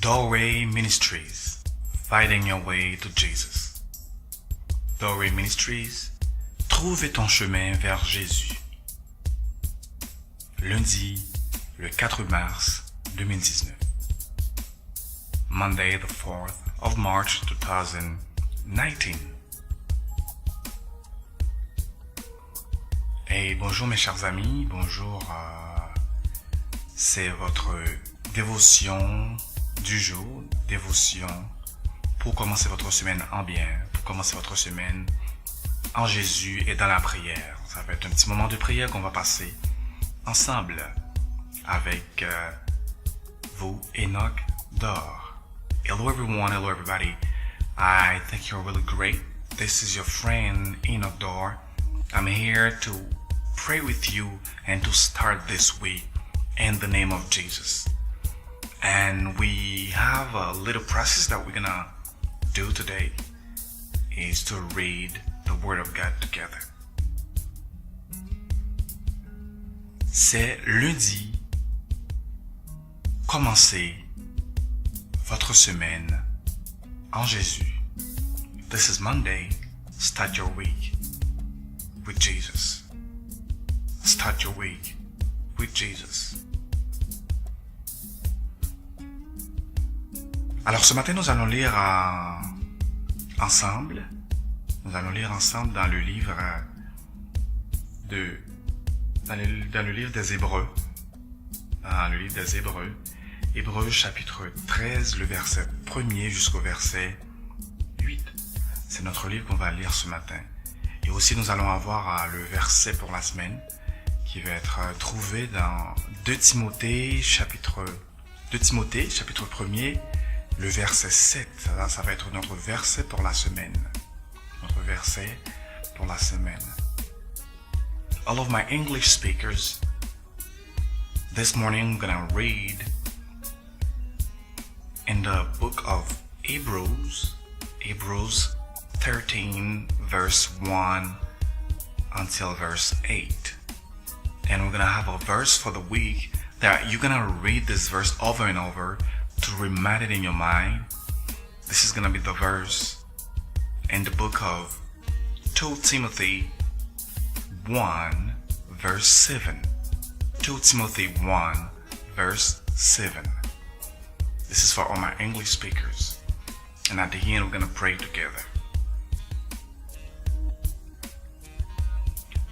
Doorway Ministries, Finding Your Way to Jesus. Doorway Ministries, trouve ton chemin vers Jésus. Lundi, le 4 mars 2019. Monday, the 4th of March 2019. Et bonjour mes chers amis, bonjour, c'est votre dévotion du jour, dévotion pour commencer votre semaine en bien, pour commencer votre semaine en Jésus et dans la prière. Ça va être un petit moment de prière qu'on va passer ensemble avec vous, Enoch Dor. Hello everyone, hello everybody. I think you're really great. This is your friend Enoch Dor. I'm here to pray with you and to start this week in the name of Jesus. And we have a little process that we're gonna do today is to read the Word of God together. C'est lundi. Commencez votre semaine en Jésus. This is Monday. Start your week with Jesus. Start your week with Jesus. Alors ce matin, nous allons lire ensemble. Nous allons lire ensemble dans le livre dans le livre des Hébreux. Dans le livre des Hébreux. Hébreux chapitre 13, le verset 1er jusqu'au verset 8. C'est notre livre qu'on va lire ce matin. Et aussi nous allons avoir le verset pour la semaine qui va être trouvé dans 2 Timothée chapitre 1er, le verset 7. Ça va être notre verset pour la semaine. Notre verset pour la semaine. All of my English speakers, this morning I'm gonna read in the book of Hebrews 13 verse 1 until verse 8. And we're gonna have a verse for the week that you're gonna read this verse over and over to remind it in your mind. This is gonna be the verse in the book of 2 Timothy 1 verse 7. 2 Timothy 1 verse 7. This is for all my English speakers. And at the end, we're going to pray together.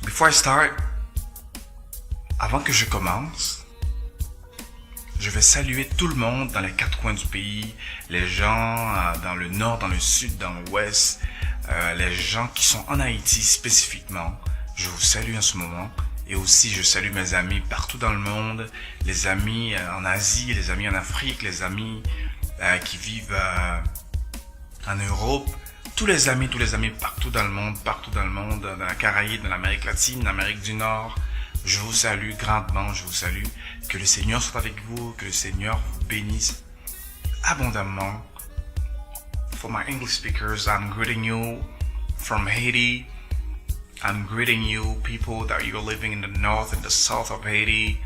Before I start, avant que je commence, je vais saluer tout le monde dans les 4 coins du pays, les gens dans le nord, dans le sud, dans l'ouest, les gens qui sont en Haïti spécifiquement. Je vous salue en ce moment. Et aussi, je salue mes amis partout dans le monde, les amis en Asie, les amis en Afrique, les amis qui vivent en Europe, tous les amis partout dans le monde, dans la Caraïbe, dans l'Amérique latine, l'Amérique du Nord. Je vous salue grandement, je vous salue. Que le Seigneur soit avec vous, que le Seigneur vous bénisse abondamment. For my English speakers, I'm greeting you from Haiti. I'm greeting you, people that you're living in the north and the south of Haiti.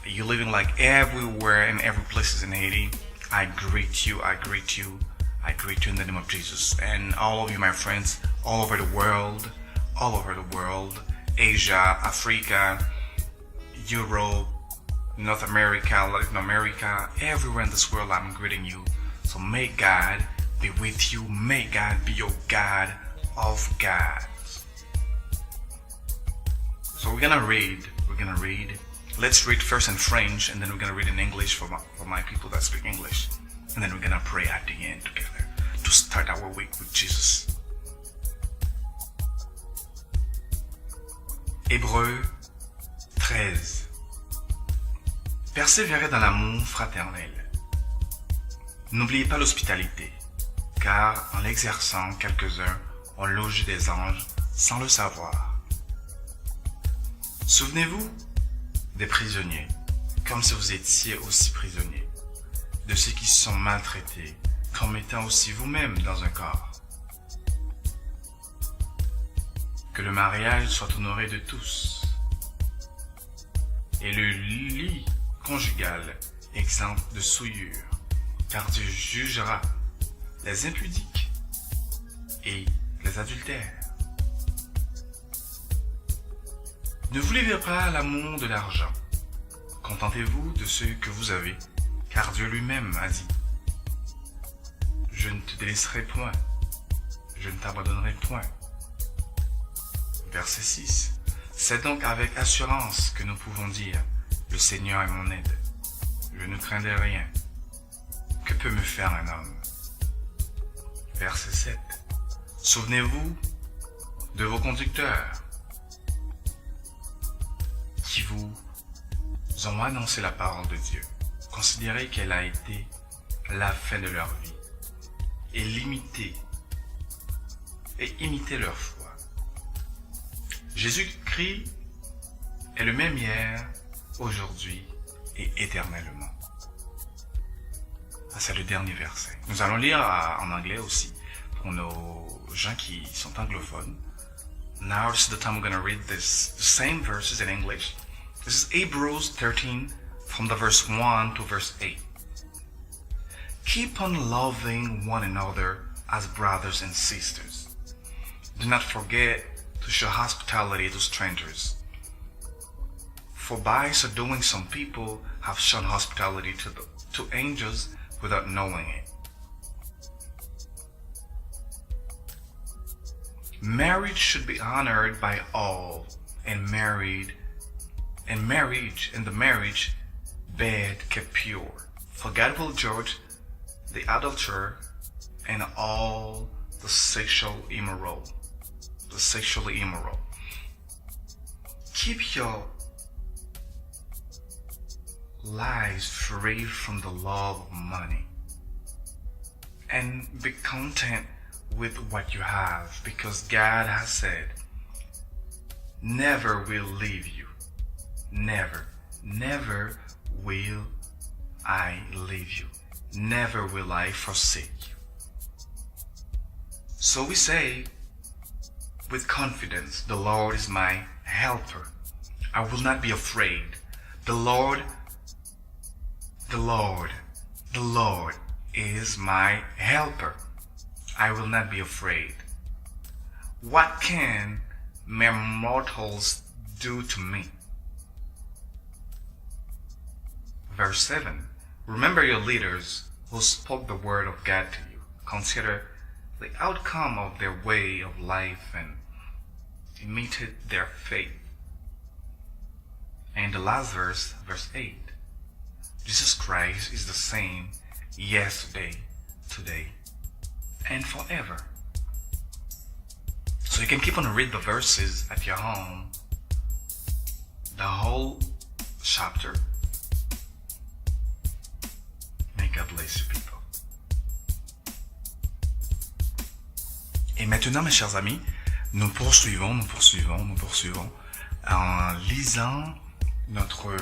You're living like everywhere and every place in Haiti. I greet you in the name of Jesus. And all of you, my friends, all over the world, Asia, Africa, Europe, North America, Latin America, everywhere in this world, I'm greeting you. So may God be with you. May God be your God of gods. So we're gonna read. Let's read first in French, and then we're gonna read in English for my people that speak English. And then we're gonna pray at the end together to start our week with Jesus. Hébreux 13. Persévérez dans l'amour fraternel. N'oubliez pas l'hospitalité, car en l'exerçant, quelques-uns ont logé des anges sans le savoir. Souvenez-vous des prisonniers, comme si vous étiez aussi prisonniers, de ceux qui sont maltraités, comme étant aussi vous-même dans un corps. Que le mariage soit honoré de tous, et le lit conjugal exempt de souillure, car Dieu jugera les impudiques et les adultères. Ne vous livrez pas à l'amour de l'argent. Contentez-vous de ce que vous avez, car Dieu lui-même a dit, « Je ne te délaisserai point, je ne t'abandonnerai point. » Verset 6. C'est donc avec assurance que nous pouvons dire, « Le Seigneur est mon aide. Je ne craindrai rien. Que peut me faire un homme ?» Verset 7. Souvenez-vous de vos conducteurs qui vous ont annoncé la parole de Dieu. Considérez qu'elle a été la fin de leur vie et imitez leur foi. Jésus-Christ est le même hier, aujourd'hui et éternellement. C'est le dernier verset. Nous allons lire en anglais aussi pour nos gens qui sont anglophones. Now this is the time we're going to read the same verses in English. This is Hebrews 13 from the verse 1 to verse 8. Keep on loving one another as brothers and sisters. Do not forget to show hospitality to strangers. For by so doing some people have shown hospitality to angels without knowing it. Marriage should be honored by all, and the marriage bed kept pure. For God will judge the adulterer and all the sexually immoral. Keep your lives free from the love of money, and be content with what you have, because God has said, never will leave you. Never will I leave you. Never will I forsake you. So we say with confidence, the Lord is my helper. I will not be afraid. The Lord is my helper. I will not be afraid. What can mere mortals do to me? Verse 7. Remember your leaders who spoke the word of God to you. Consider the outcome of their way of life and imitate their faith. And the last verse, verse 8. Jesus Christ is the same yesterday, today, and forever. So you can keep on reading the verses at your home, the whole chapter. May God bless you people. Et maintenant, mes chers amis, nous poursuivons en lisant notre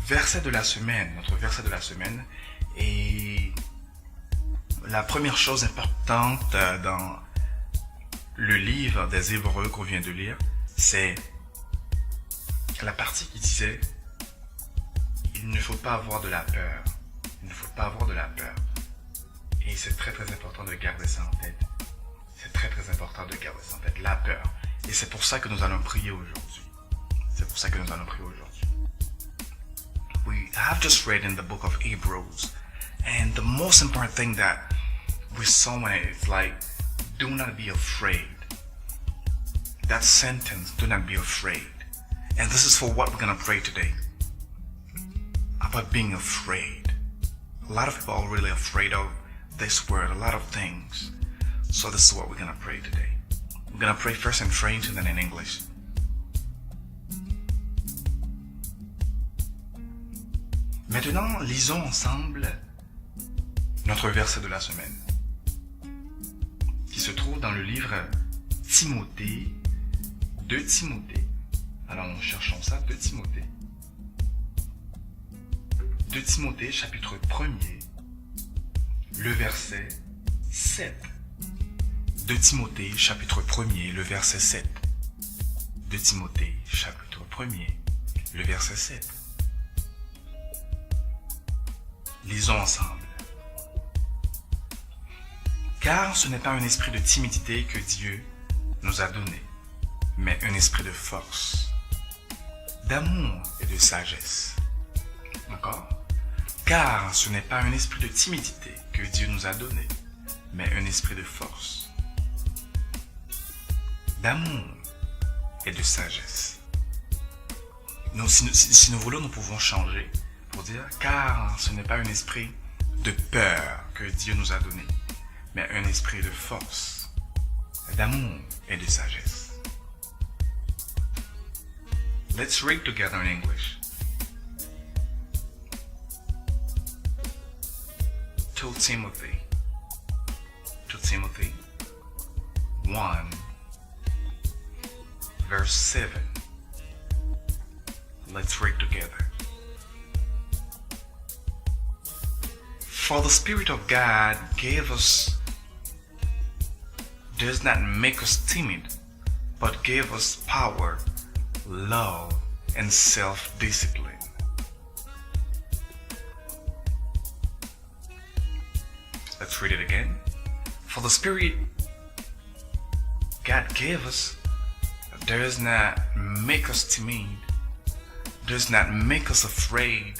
verset de la semaine. Et la première chose importante dans le livre des Hébreux qu'on vient de lire, c'est la partie qui disait il ne faut pas avoir de la peur. Il ne faut pas avoir de la peur. Et c'est très très important de garder ça en tête. C'est très très important de garder ça en tête, la peur. Et c'est pour ça que nous allons prier aujourd'hui. We have just read in the book of Hebrews, and the most important thing that we saw in it is like, do not be afraid. That sentence, do not be afraid. And this is for what we're going to pray today. About being afraid. A lot of people are really afraid of this word, a lot of things. So this is what we're going to pray today. We're going to pray first in French and then in English. Maintenant, lisons ensemble notre verset de la semaine, qui se trouve dans le livre Timothée, 2 Timothée. Alors, cherchons ça, 2 Timothée. 2 Timothée, chapitre 1er, le verset 7. 2 Timothée, chapitre 1er, le verset 7. 2 Timothée, chapitre 1er, le verset 7. Lisons ensemble. Car ce n'est pas un esprit de timidité que Dieu nous a donné, mais un esprit de force, d'amour et de sagesse. D'accord? Car ce n'est pas un esprit de timidité que Dieu nous a donné, mais un esprit de force, d'amour et de sagesse. Si nous voulons, nous pouvons changer pour dire, car ce n'est pas un esprit de peur que Dieu nous a donné, mais un esprit de force, d'amour et de sagesse. Let's read together in English. To Timothy 1, verse 7. Let's read together. For the Spirit of God does not make us timid, but gave us power, love, and self-discipline. Let's read it again. For the Spirit God gave us does not make us timid, does not make us afraid,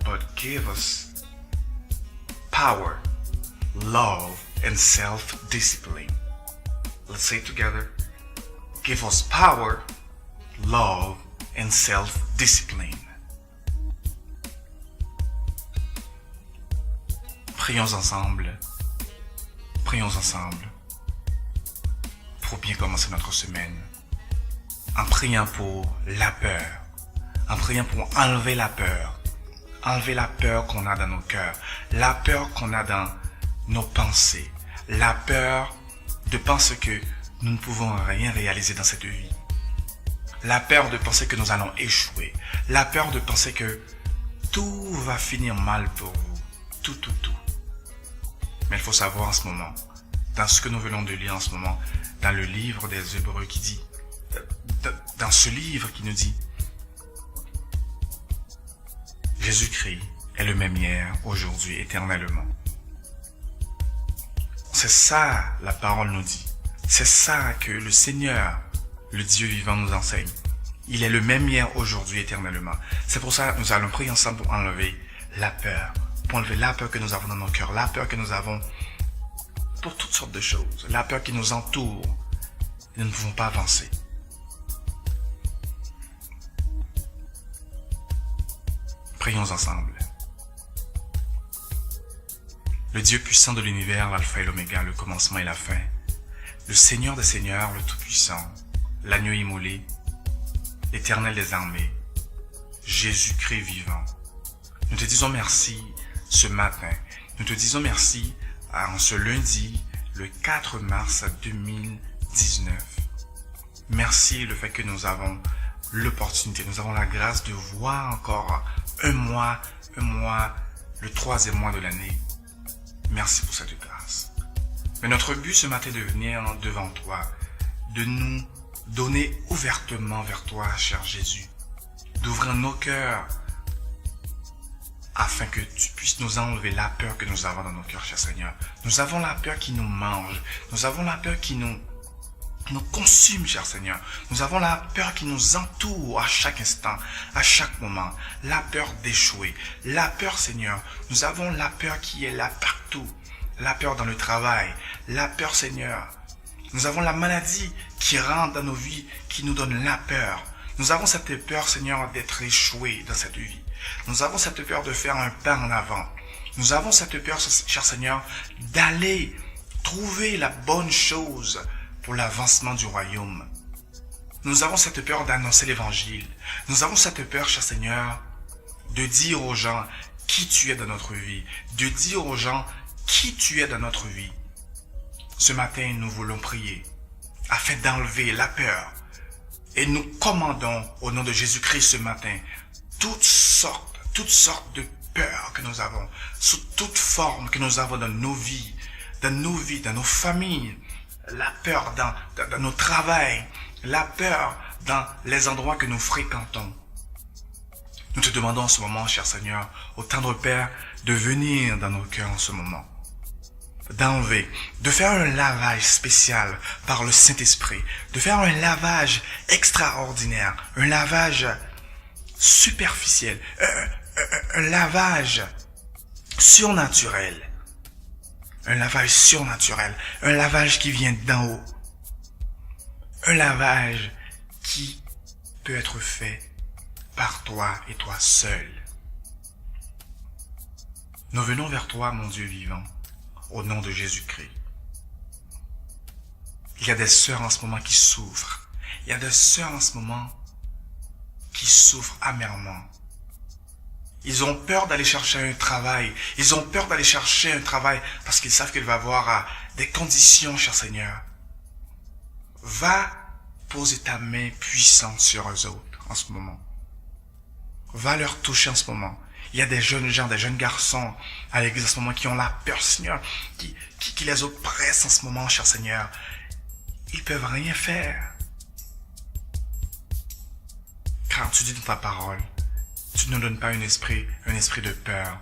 but give us power, love, and self-discipline. Let's say it together. Give us power, love, and self-discipline. Prions ensemble pour bien commencer notre semaine, en priant pour la peur, en priant pour enlever la peur qu'on a dans nos cœurs, la peur qu'on a dans nos pensées, la peur de penser que nous ne pouvons rien réaliser dans cette vie, la peur de penser que nous allons échouer, la peur de penser que tout va finir mal pour vous, tout. Mais il faut savoir en ce moment, dans ce que nous venons de lire en ce moment, dans le livre des Hébreux qui dit, dans ce livre qui nous dit, Jésus-Christ est le même hier, aujourd'hui, éternellement. C'est ça la parole nous dit. C'est ça que le Seigneur, le Dieu vivant, nous enseigne. Il est le même hier, aujourd'hui, éternellement. C'est pour ça que nous allons prier ensemble pour enlever la peur. Pour enlever la peur que nous avons dans nos cœurs, la peur que nous avons pour toutes sortes de choses, la peur qui nous entoure. Nous ne pouvons pas avancer. Prions ensemble. Le Dieu puissant de l'univers, l'alpha et l'oméga, le commencement et la fin, le Seigneur des seigneurs, le tout-puissant, l'agneau immolé, l'éternel des armées, Jésus-Christ vivant. Nous te disons merci ce matin. Nous te disons merci en ce lundi, le 4 mars 2019. Merci le fait que nous avons l'opportunité, nous avons la grâce de voir encore un mois, le 3e mois de l'année. Merci pour cette grâce. Mais notre but ce matin est de venir devant toi, de nous donner ouvertement vers toi, cher Jésus, d'ouvrir nos cœurs afin que tu puisses nous enlever la peur que nous avons dans nos cœurs, cher Seigneur. Nous avons la peur qui nous mange, nous avons la peur qui nous consume, cher Seigneur. Nous avons la peur qui nous entoure à chaque instant, à chaque moment. La peur d'échouer. La peur, Seigneur. Nous avons la peur qui est là partout. La peur dans le travail. La peur, Seigneur. Nous avons la maladie qui rentre dans nos vies, qui nous donne la peur. Nous avons cette peur, Seigneur, d'être échoué dans cette vie. Nous avons cette peur de faire un pas en avant. Nous avons cette peur, cher Seigneur, d'aller trouver la bonne chose pour l'avancement du royaume. Nous avons cette peur d'annoncer l'évangile. Nous avons cette peur, cher Seigneur, de dire aux gens qui tu es dans notre vie, de dire aux gens qui tu es dans notre vie. Ce matin, nous voulons prier afin d'enlever la peur. Et nous commandons au nom de Jésus-Christ ce matin toutes sortes de peurs que nous avons, sous toute forme que nous avons dans nos vies, dans nos familles, la peur dans nos travails, la peur dans les endroits que nous fréquentons. Nous te demandons en ce moment, cher Seigneur, au tendre Père, de venir dans nos cœurs en ce moment. d'enlever, de faire un lavage spécial par le Saint-Esprit, de faire un lavage extraordinaire, un lavage superficiel, un lavage surnaturel, un lavage qui vient d'en haut, un lavage qui peut être fait par toi et toi seul. Nous venons vers toi, mon Dieu vivant, au nom de Jésus-Christ. Il y a des sœurs en ce moment qui souffrent. Il y a des sœurs en ce moment qui souffrent amèrement. Ils ont peur d'aller chercher un travail. Ils ont peur d'aller chercher un travail parce qu'ils savent qu'il va y avoir des conditions, cher Seigneur. Va poser ta main puissante sur eux autres en ce moment. Va leur toucher en ce moment. Il y a des jeunes gens, des jeunes garçons à l'église en ce moment qui ont la peur, Seigneur, qui les oppressent en ce moment, cher Seigneur. Ils peuvent rien faire. Car tu dis dans ta parole, tu ne nous donnes pas un esprit de peur,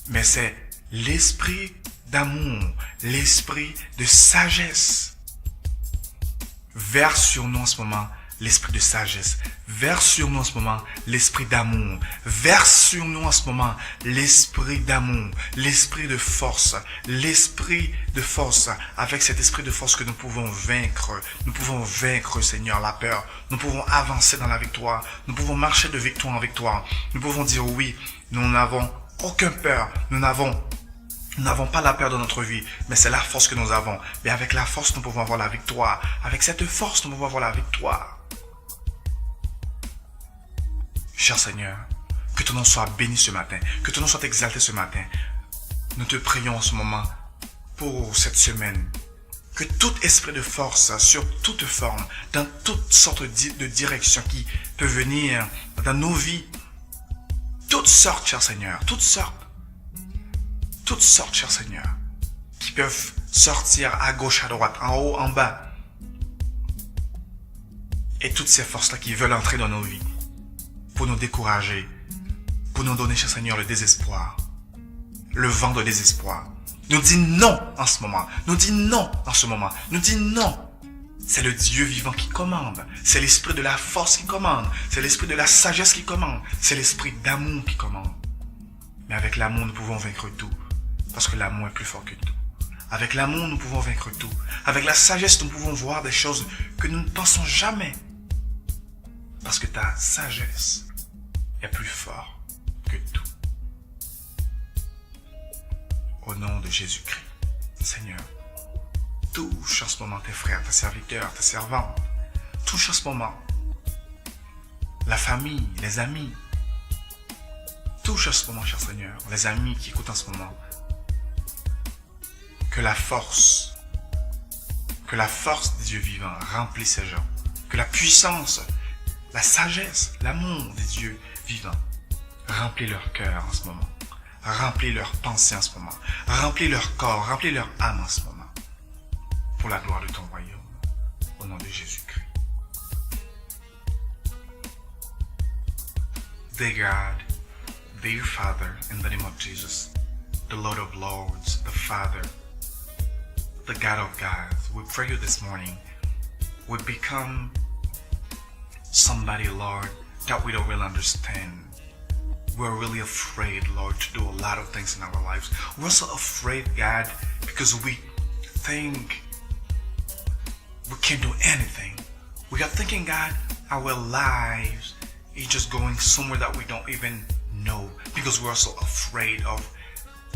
mais c'est l'esprit d'amour, l'esprit de sagesse. Verse sur nous en ce moment l'esprit de sagesse. Verse sur nous en ce moment l'esprit d'amour. Verse sur nous en ce moment l'esprit d'amour, l'esprit de force, l'esprit de force. Avec cet esprit de force que nous pouvons vaincre, Seigneur, la peur. Nous pouvons avancer dans la victoire. Nous pouvons marcher de victoire en victoire. Nous pouvons dire oui, nous n'avons aucune peur. Nous n'avons pas la peur de notre vie, mais c'est la force que nous avons. Mais avec la force, nous pouvons avoir la victoire. Avec cette force, nous pouvons avoir la victoire. Cher Seigneur, que ton nom soit béni ce matin, que ton nom soit exalté ce matin. Nous te prions en ce moment pour cette semaine. Que tout esprit de force, sur toute forme, dans toutes sortes de directions qui peut venir dans nos vies, toutes sortes, cher Seigneur, toutes sortes, cher Seigneur, qui peuvent sortir à gauche, à droite, en haut, en bas. Et toutes ces forces-là qui veulent entrer dans nos vies pour nous décourager, pour nous donner, cher Seigneur, le désespoir, le vent de désespoir. Nous dit non en ce moment. Nous dit non en ce moment. Nous dit non. C'est le Dieu vivant qui commande. C'est l'esprit de la force qui commande. C'est l'esprit de la sagesse qui commande. C'est l'esprit d'amour qui commande. Mais avec l'amour, nous pouvons vaincre tout. Parce que l'amour est plus fort que tout. Avec l'amour, nous pouvons vaincre tout. Avec la sagesse, nous pouvons voir des choses que nous ne pensons jamais. Parce que ta sagesse est plus forte que tout. Au nom de Jésus-Christ, Seigneur, touche en ce moment tes frères, tes serviteurs, tes servantes. Touche en ce moment la famille, les amis. Touche en ce moment, cher Seigneur, les amis qui écoutent en ce moment. Que la force des dieux vivants remplisse ces gens. Que la puissance, la sagesse, l'amour des dieux vivants remplit leur cœur en ce moment. Remplis leurs pensées en ce moment. Remplis leur corps, remplis leur âme en ce moment. Pour la gloire de ton royaume. Au nom de Jésus-Christ. Dear God, dear Father, in the name of Jesus, the Lord of Lords, the Father, the God of gods, we pray you this morning, we become somebody, Lord, that we don't really understand. We're really afraid, Lord, to do a lot of things in our lives. We're so afraid, God, because we think we can't do anything. We are thinking, God, our lives is just going somewhere that we don't even know because we're so afraid of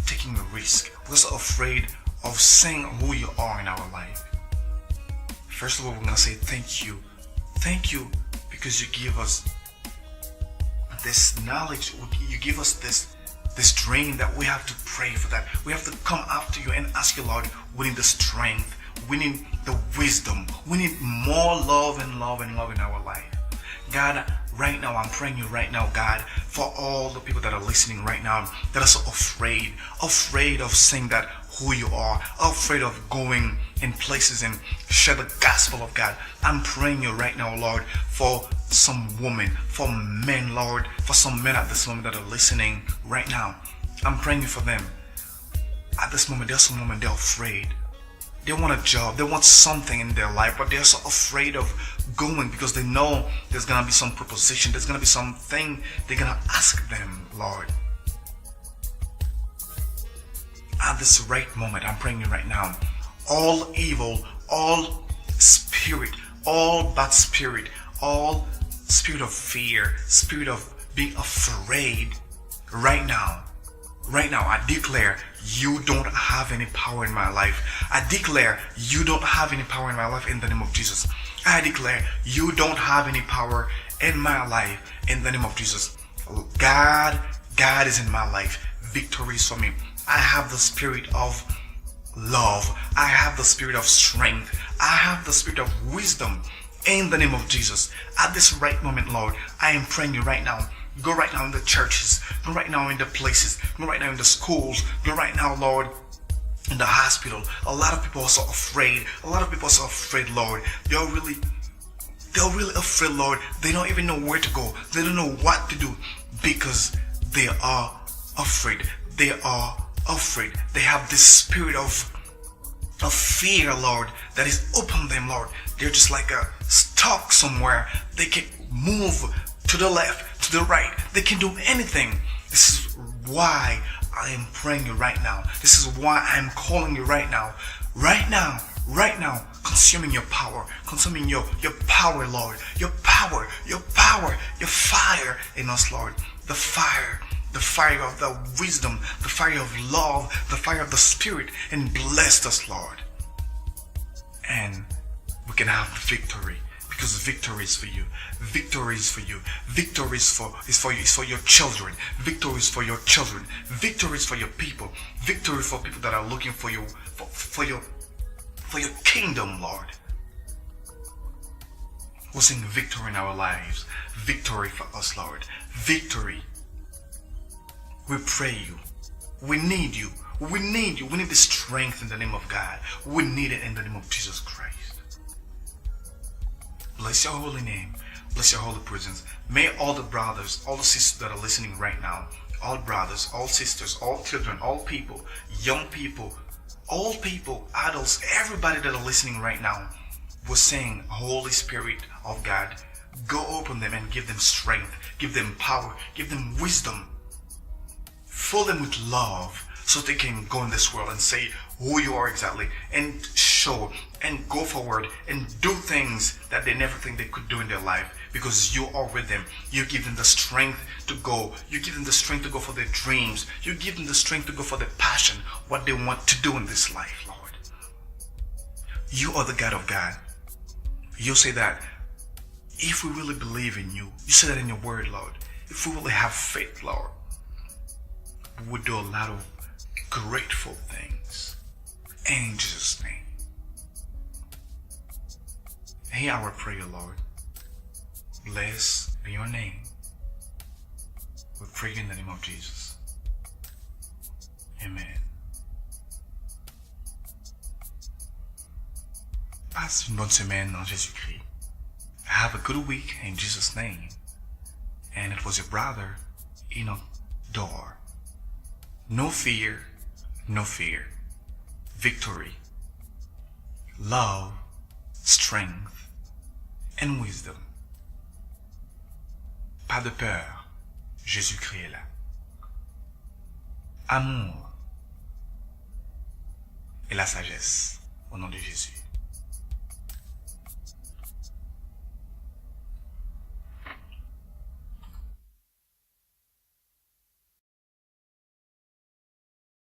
taking a risk. We're so afraid of saying who you are in our life. First of all, we're going to say thank you. Thank you because you give us this knowledge, you give us this dream that we have to pray for that. We have to come after you and ask you, Lord, we need the strength, we need the wisdom, we need more love in our life. God, right now, I'm praying you right now, God, for all the people that are listening right now that are so afraid of saying that who you are, afraid of going in places and share the gospel of God. I'm praying you right now, Lord, for some women, for men, Lord, for some men at this moment that are listening right now. I'm praying you for them. At this moment, there's some moment they're afraid. They want a job, they want something in their life, but they're so afraid of going because they know there's gonna be some proposition, there's gonna be something they're gonna ask them, Lord. At this right moment, I'm praying you right now. All evil, all spirit, all bad spirit, all spirit of fear, spirit of being afraid, right now, I declare you don't have any power in my life. I declare you don't have any power in my life in the name of Jesus. I declare you don't have any power in my life in the name of Jesus. God is in my life. Victory is for me. I have the spirit of love. I have the spirit of strength. I have the spirit of wisdom in the name of Jesus. At this right moment, Lord, I am praying you right now. Go right now in the churches. Go right now in the places. Go right now in the schools. Go right now, Lord, in the hospital. A lot of people are so afraid. A lot of people are so afraid, Lord. They're really afraid, Lord. They don't even know where to go. They don't know what to do because they are afraid. They are afraid. They have this spirit of fear, Lord, that is upon them, Lord. They're just like a stuck somewhere. They can move to the left, to the right. They can do anything. This is why I am praying you right now. This is why I'm calling you right now. Right now, consuming your power, consuming your power, Lord. Your power, your fire in us, Lord. The fire of the wisdom, the fire of love, the fire of the Spirit, and bless us, Lord. And we can have victory, because victory is for you. Victory is for you. Victory is for you. It's for your children. Victory is for your children. Victory is for your people. Victory for people that are looking for you, for your kingdom, Lord. We're seeing victory in our lives. Victory for us, Lord. Victory. We pray you. We need you. We need you. We need the strength in the name of God. We need it in the name of Jesus Christ. Bless your holy name. Bless your holy presence. May all the brothers, all the sisters that are listening right now, all brothers, all sisters, all children, all people, young people, old people, adults, everybody that are listening right now, we're saying, Holy Spirit of God, go open them and give them strength, give them power, give them wisdom. Fill them with love so they can go in this world and say who you are exactly and show and go forward and do things that they never think they could do in their life, because you are with them. You give them the strength to go. You give them the strength to go for their dreams. You give them the strength to go for their passion, what they want to do in this life, Lord. You are the God of God. You say that if we really believe in you, you say that in your word, Lord, if we really have faith, Lord, we would do a lot of grateful things. In Jesus' name. Hear our prayer, Lord. Bless be your name. We pray in the name of Jesus. Amen. Passe une bonne semaine en Jésus-Christ. Have a good week in Jesus' name. And it was your brother, Enoch Dor. No fear, no fear. Victory, love, strength, and wisdom. Pas de peur, Jésus-Christ est là. Amour et la sagesse, au nom de Jésus.